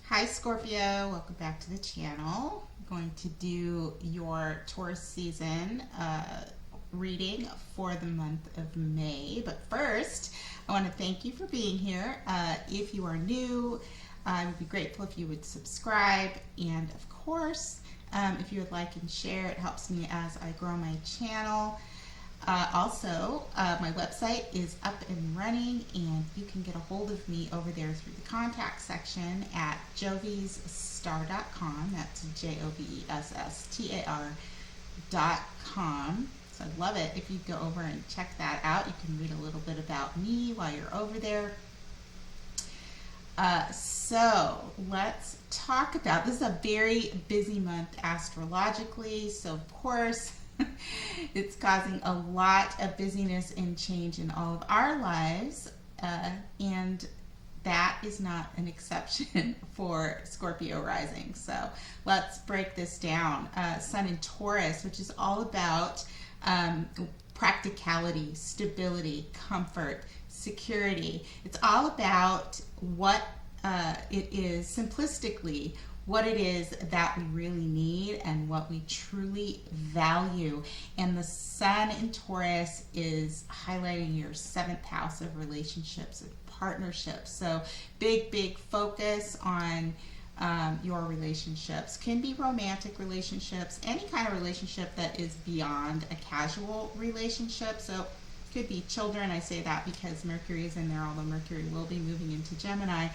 Hi Scorpio, welcome back to the channel. I'm going to do your Taurus season reading for the month of May. But first, I want to thank you for being here. If you are new, I would be grateful if you would subscribe. And of course, if you would like and share, it helps me as I grow my channel. Also, my website is up and running, and you can get a hold of me over there through the contact section at jovesstar.com. That's JOVESSTAR.com. So I'd love it if you go over and check that out. You can read a little bit about me while you're over there. So let's talk about, this is a very busy month astrologically, so of course it's causing a lot of busyness and change in all of our lives, and that is not an exception for Scorpio rising. So let's break this down. Sun in Taurus, which is all about practicality, stability, comfort, security. It's all about what it is, simplistically, what it is that we really need and what we truly value. And the Sun in Taurus is highlighting your 7th house of relationships and partnerships. So big focus on your relationships. Can be romantic relationships, any kind of relationship that is beyond a casual relationship. So could be children. I say that because Mercury is in there, although Mercury will be moving into Gemini.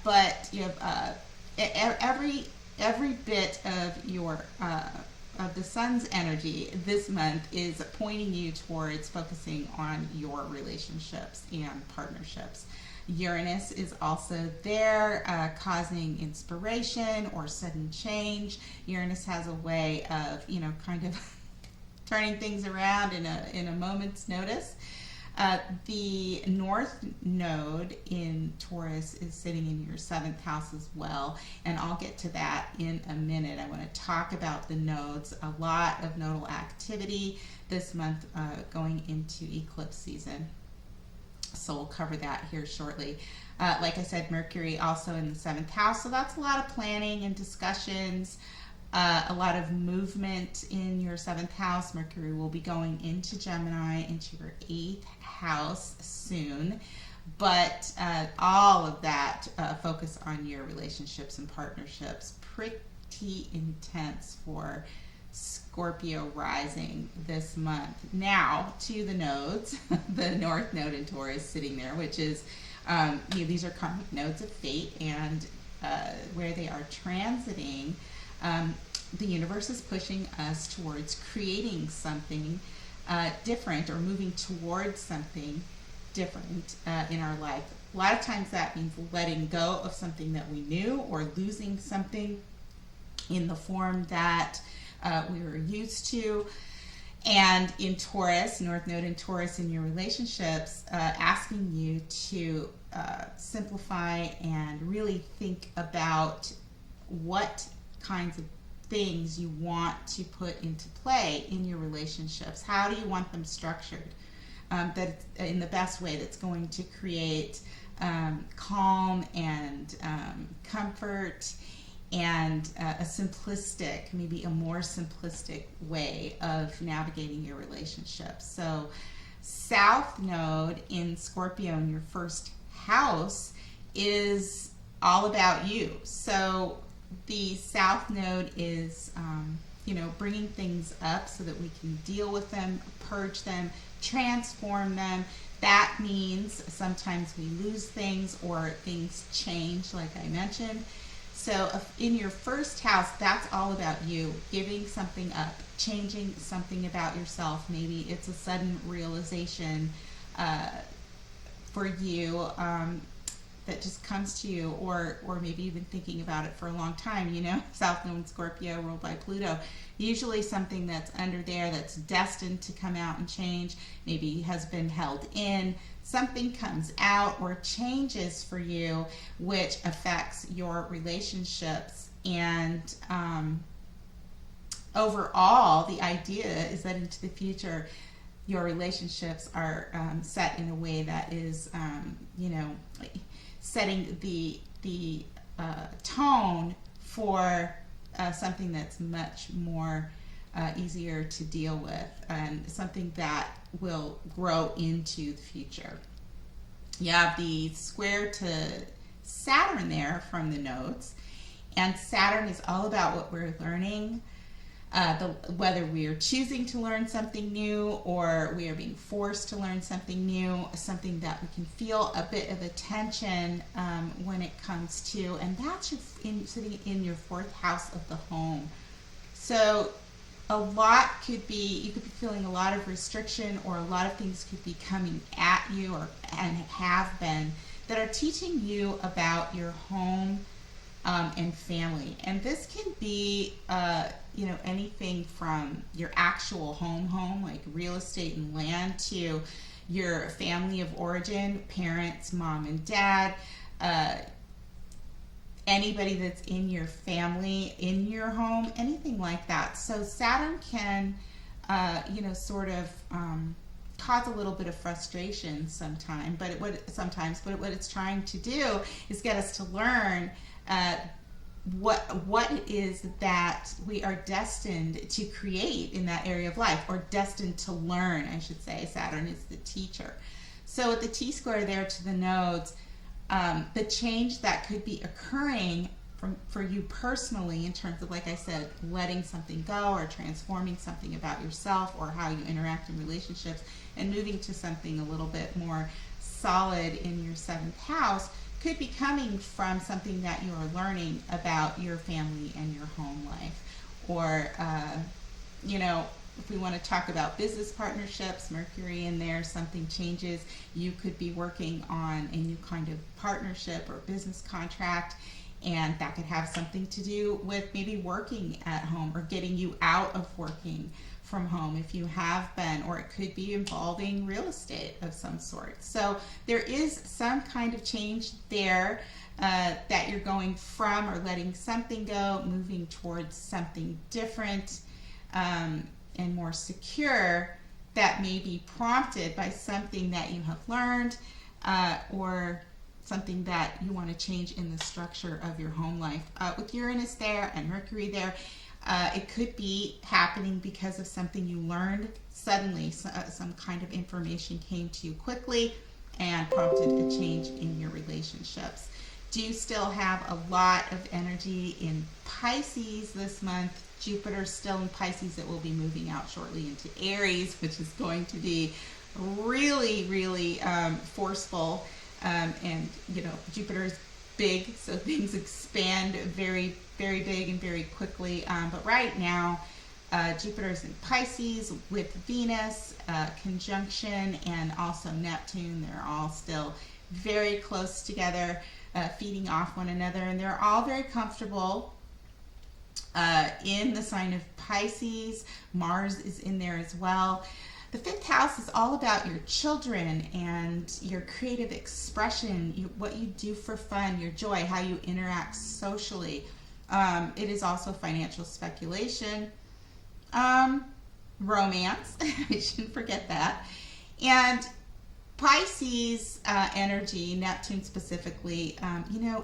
But you have every bit of your of the sun's energy this month is pointing you towards focusing on your relationships and partnerships. Uranus is also there, causing inspiration or sudden change. Uranus has a way of, kind of turning things around in a moment's notice. The North Node in Taurus is sitting in your 7th house as well, and I'll get to that in a minute. I want to talk about the nodes, a lot of nodal activity this month going into eclipse season. So we'll cover that here shortly. Like I said, Mercury also in the 7th house, so that's a lot of planning and discussions. A lot of movement in your 7th house. Mercury will be going into Gemini, into your 8th house soon. But all of that focus on your relationships and partnerships. Pretty intense for Scorpio rising this month. Now to the nodes. The North Node in Taurus sitting there, which is, these are karmic nodes of fate, and where they are transiting, the universe is pushing us towards creating something different, or moving towards something different in our life. A lot of times that means letting go of something that we knew, or losing something in the form that we were used to. And in Taurus, North Node in Taurus in your relationships, asking you to simplify and really think about what kinds of things you want to put into play in your relationships. How do you want them structured? That in the best way that's going to create calm and comfort, and a simplistic, maybe a more simplistic way of navigating your relationships. So South Node in Scorpio in your 1st house is all about you. So the South Node is, bringing things up so that we can deal with them, purge them, transform them. That means sometimes we lose things or things change, like I mentioned. So in your 1st house, that's all about you, giving something up, changing something about yourself. Maybe it's a sudden realization for you that just comes to you, or maybe you've been thinking about it for a long time. South Node Scorpio ruled by Pluto. Usually something that's under there that's destined to come out and change, maybe has been held in. Something comes out or changes for you, which affects your relationships. And overall, the idea is that into the future, your relationships are set in a way that is, setting the tone for something that's much more easier to deal with, and something that will grow into the future. You have the square to Saturn there from the nodes, and Saturn is all about what we're learning, whether we are choosing to learn something new or we are being forced to learn something new, something that we can feel a bit of a tension when it comes to, and that's sitting in your fourth house of the home. So a lot could be, you could be feeling a lot of restriction, or a lot of things could be coming at you, and have been, that are teaching you about your home and family. And this can be anything from your actual home, like real estate and land, to your family of origin, parents, mom and dad, anybody that's in your family, in your home, anything like that. So Saturn can, cause a little bit of frustration sometimes, but what it's trying to do is get us to learn what it is that we are destined to create in that area of life, or destined to learn, I should say. Saturn is the teacher. So with the T-square there to the nodes, the change that could be occurring for you personally, in terms of, like I said, letting something go or transforming something about yourself or how you interact in relationships, and moving to something a little bit more solid in your seventh house, could be coming from something that you are learning about your family and your home life. Or, if we want to talk about business partnerships, Mercury in there, something changes. You could be working on a new kind of partnership or business contract, and that could have something to do with maybe working at home, or getting you out of working from home if you have been, or it could be involving real estate of some sort. So there is some kind of change there, that you're going from, or letting something go, moving towards something different and more secure, that may be prompted by something that you have learned, or something that you want to change in the structure of your home life. With Uranus there and Mercury there, it could be happening because of something you learned suddenly. Some kind of information came to you quickly and prompted a change in your relationships. Do you still have a lot of energy in Pisces this month? Jupiter's still in Pisces. It will be moving out shortly into Aries, which is going to be really, really forceful. And Jupiter's big, so things expand very, very big and very quickly. But right now, Jupiter's in Pisces with Venus, conjunction, and also Neptune. They're all still very close together, feeding off one another, and they're all very comfortable in the sign of Pisces. Mars is in there as well. The fifth house is all about your children and your creative expression, what you do for fun, your joy, how you interact socially. It is also financial speculation, romance, I shouldn't forget that. And Pisces energy, Neptune specifically,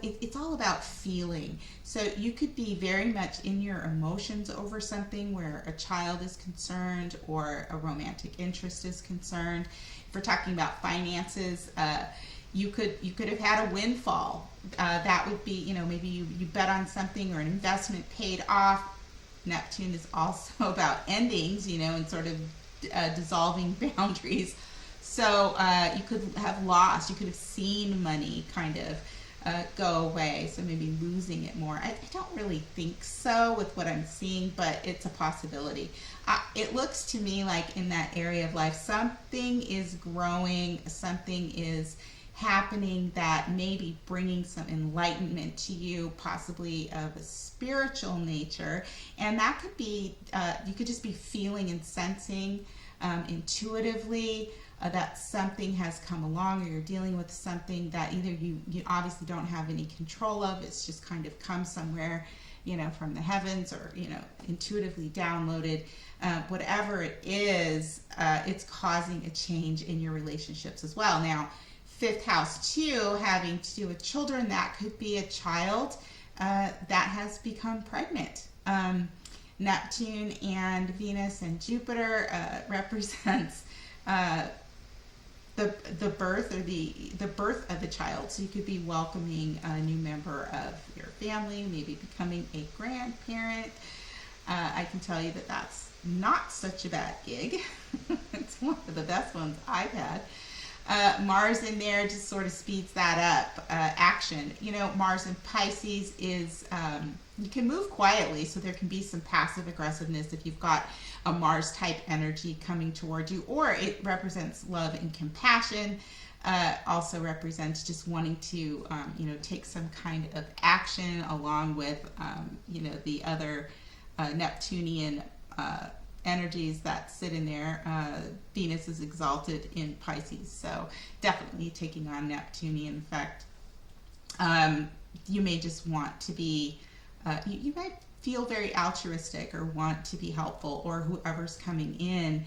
it's all about feeling. So you could be very much in your emotions over something, where a child is concerned or a romantic interest is concerned. If we're talking about finances, you could have had a windfall. That would be, maybe you bet on something, or an investment paid off. Neptune is also about endings, and sort of dissolving boundaries. So you could have lost, you could have seen money kind of go away, so maybe losing it more. I don't really think so with what I'm seeing, but it's a possibility. It looks to me like in that area of life, something is growing, something is happening that may be bringing some enlightenment to you, possibly of a spiritual nature. And that could be, you could just be feeling and sensing intuitively that something has come along, or you're dealing with something that either you obviously don't have any control of. It's just kind of come somewhere, from the heavens, or, intuitively downloaded. Whatever it is, it's causing a change in your relationships as well. Now, fifth house too, having to do with children. That could be a child that has become pregnant. Neptune and Venus and Jupiter represents the birth or the birth of a child. So you could be welcoming a new member of your family, maybe becoming a grandparent. I can tell you that that's not such a bad gig. It's one of the best ones I've had. Mars in there just sort of speeds that up. Action. You know, Mars in Pisces is, you can move quietly, so there can be some passive aggressiveness if you've got a Mars type energy coming toward you, or it represents love and compassion. Also represents just wanting to, you know, take some kind of action along with, you know, the other Neptunian energies that sit in there. Venus is exalted in Pisces, so definitely taking on Neptunian effect. You may just want to be, you might feel very altruistic or want to be helpful, or whoever's coming in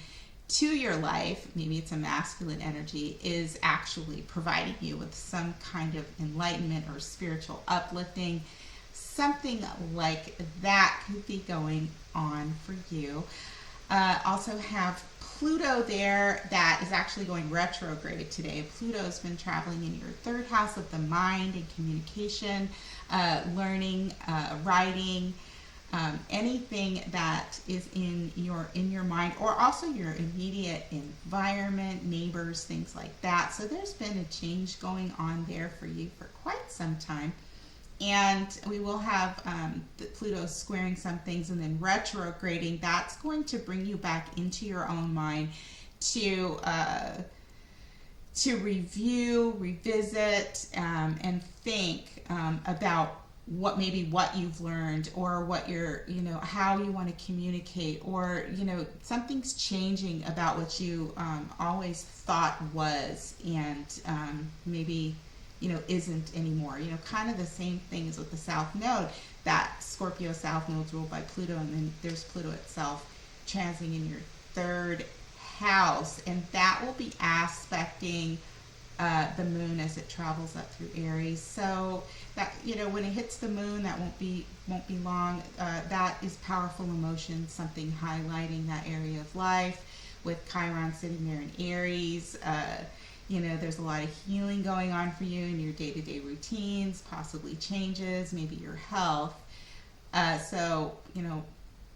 to your life, maybe it's a masculine energy, is actually providing you with some kind of enlightenment or spiritual uplifting. Something like that could be going on for you. Also have Pluto there that is actually going retrograde today. Pluto's been traveling in your third house of the mind and communication, learning, writing, anything that is in your mind, or also your immediate environment, neighbors, things like that. So there's been a change going on there for you for quite some time. And we will have Pluto squaring some things and then retrograding. That's going to bring you back into your own mind to review, revisit, and think about what you've learned, or what you're, you know, how you want to communicate, or, you know, something's changing about what you always thought was, and maybe, you know, isn't anymore. You know, kind of the same things with the South Node. That Scorpio South Node is ruled by Pluto, and then there's Pluto itself transiting in your third house, and that will be aspecting the moon as it travels up through Aries. So that, you know, when it hits the moon, that won't be long. That is powerful emotion, something highlighting that area of life. With Chiron sitting there in Aries, you know, there's a lot of healing going on for you in your day-to-day routines, possibly changes, maybe your health. So, you know,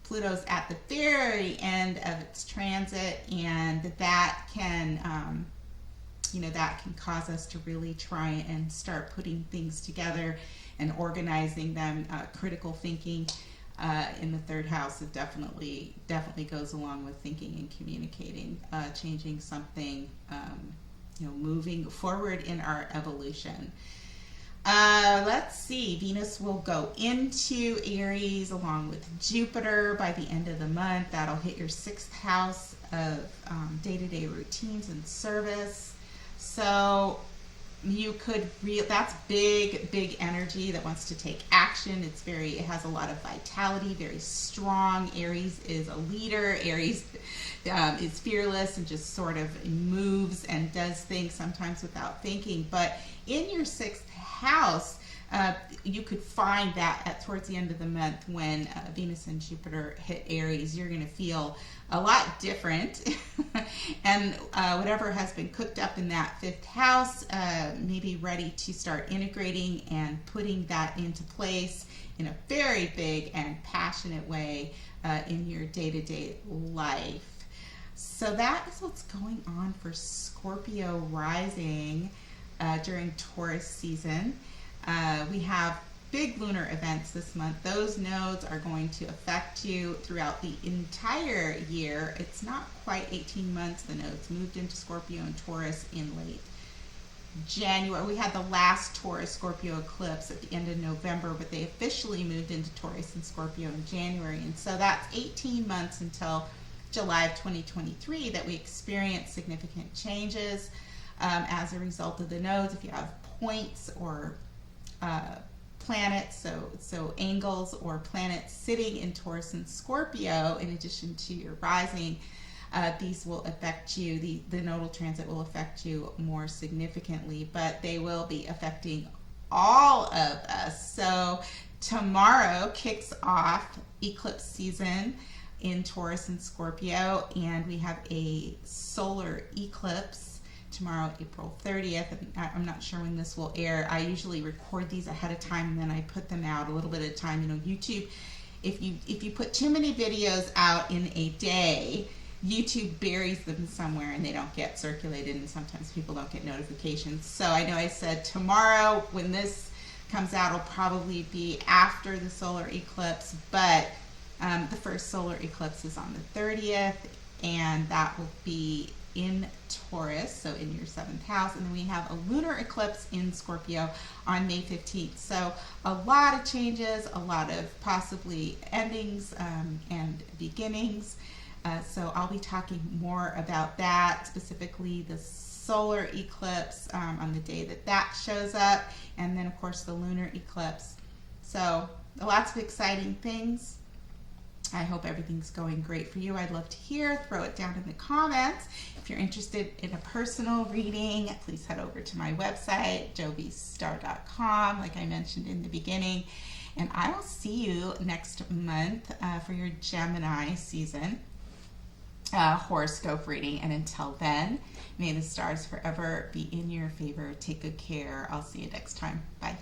Pluto's at the very end of its transit, and that can, you know, that can cause us to really try and start putting things together and organizing them. Critical thinking in the third house, it definitely goes along with thinking and communicating, changing something, you know, moving forward in our evolution. Let's see, Venus will go into Aries along with Jupiter by the end of the month. That'll hit your sixth house of day-to-day routines and service. So you could that's big energy that wants to take action. It has a lot of vitality, very strong. Aries is a leader. Aries is fearless and just sort of moves and does things sometimes without thinking. But in your sixth house, you could find that towards the end of the month, when Venus and Jupiter hit Aries, you're going to feel a lot different. And whatever has been cooked up in that fifth house, maybe ready to start integrating and putting that into place in a very big and passionate way in your day-to-day life. So that is what's going on for Scorpio rising during Taurus season. We have big lunar events this month. Those nodes are going to affect you throughout the entire year. It's not quite 18 months. The nodes moved into Scorpio and Taurus in late January. We had the last Taurus Scorpio eclipse at the end of November, but they officially moved into Taurus and Scorpio in January. And so that's 18 months until July of 2023 that we experience significant changes as a result of the nodes. If you have points or planets, so angles or planets sitting in Taurus and Scorpio, in addition to your rising, these will affect you, the nodal transit will affect you more significantly, but they will be affecting all of us. So tomorrow kicks off eclipse season in Taurus and Scorpio, and we have a solar eclipse tomorrow, April 30th. I'm not sure when this will air. I usually record these ahead of time and then I put them out a little bit at a time. You know, YouTube, if you put too many videos out in a day, YouTube buries them somewhere and they don't get circulated, and sometimes people don't get notifications. So I know I said tomorrow, when this comes out, will probably be after the solar eclipse, but the first solar eclipse is on the 30th, and that will be in Taurus, so in your 7th house. And then we have a lunar eclipse in Scorpio on May 15th. So a lot of changes, a lot of possibly endings and beginnings. So I'll be talking more about that, specifically the solar eclipse on the day that shows up, and then of course the lunar eclipse. So lots of exciting things. I hope everything's going great for you. I'd love to hear. Throw it down in the comments. If you're interested in a personal reading, please head over to my website, jobystar.com, like I mentioned in the beginning. And I will see you next month for your Gemini season horoscope reading. And until then, may the stars forever be in your favor. Take good care. I'll see you next time. Bye.